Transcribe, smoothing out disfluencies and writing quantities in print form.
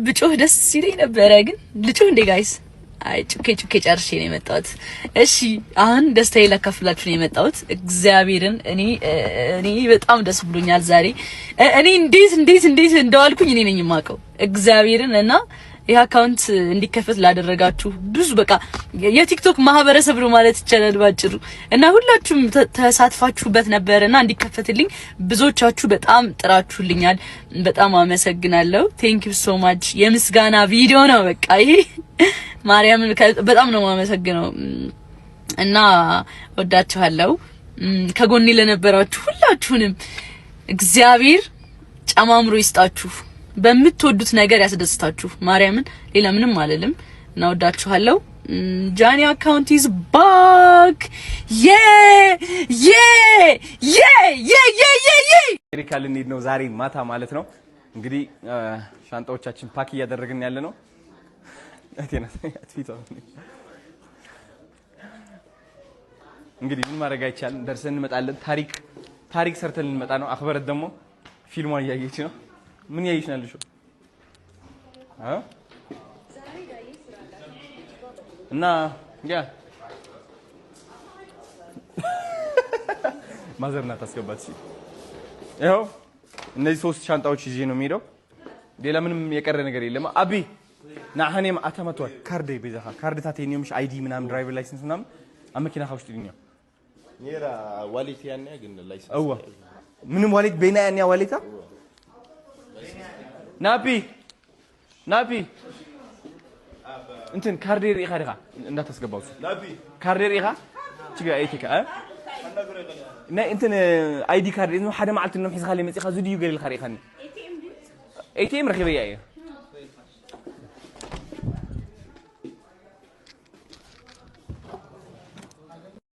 ብጮህ ደስ ይለኝ ነበር ግን ልጮህ እንደ ጋይስ አይ ጩኬ ጨርሼ ነው የመጣሁት። እሺ አሁን ደስታዬ ላካፍላችሁ ነው የመጣሁት። እግዚአብሔርን እኔ በጣም ደስ ብሎኛል ዛሬ። እኔ እንዴት እንደዋልኩኝ እኔ ነኝ የማውቀው እግዚአብሔርን እና ይሄ አካውንት እንዲከፈት ላደረጋችሁ ብዙ በቃ የቲክቶክ ማህበረሰብ ነው ማለት ይቻላል ባጭሩ እና ሁላችሁም ተሳትፋችሁበት ነበርና እንዲከፈትልኝ ብዙዎቻችሁ በጣም ጥራችሁልኛል። በጣም አመሰግናለሁ። ቴንክ ዩ ሶ ማች። የምስጋና ቪዲዮ ነው በቃ ይሄ ማርያምን በጣም ነው የማመሰግነው እና ወዳችኋለሁ። ከጎኔ ለነበራችሁ ሁላችሁንም እግዚአብሔር ጨማምሮ ይስጣችሁ። በምትወዱት ነገር ያስደስታችሁ። ማርያምን ሌላ ምንም አልልም እና ወዳችኋለሁ። ጃኒ አካውንት ኢዝ ባክ የ አሜሪካ ልንሄድ ነው ዛሬ ማታ ማለት ነው። እንግዲህ ሻንጣዎቻችን ፓክ እያደረግን ያለ ነው። እንግዲህ ምን ማድረግ አይቻልም። ደርሰን እንመጣለን። ታሪክ ሰርተን እንመጣ ነው። አክበረት ደግሞ ፊልሟን እያየች ነው። ምን ያይሽ ነው ልጅ? እና ያ ማዘርና ታስገባት ሲል ይኸው እነዚህ 3 ሻንጣዎች ይዤ ነው የሚሄደው። ሌላ ምንም የቀረ ነገር የለም። አቢ ናሐኔም አተመቷል ካርድ ቤዛኻ ካርድ ታቴኒዮ ምሽ አይዲ ምናምን ድራይቨር ላይሰንስ ምናምን አመኪና ካውስጥ ዲኛ ኔራ ዋሌት ያኔ ግን ላይሰንስ አዋ ምንም ዋሌት በእና ያኔ ዋሌታ ናቢ እንትን ካርዴር ኢኻ ዲኻ እንዳታስገባው ናቢ ካርዴር ኢኻ ትጋ አይቲካ እና እንትን አይዲ ካርድ ነው ሓደ ማዓልት ነው ሒዝኻ ለይ መጽኻ ዝድዩ ገሪል ኸሪኻኒ ኤቲኤም ረኺበያ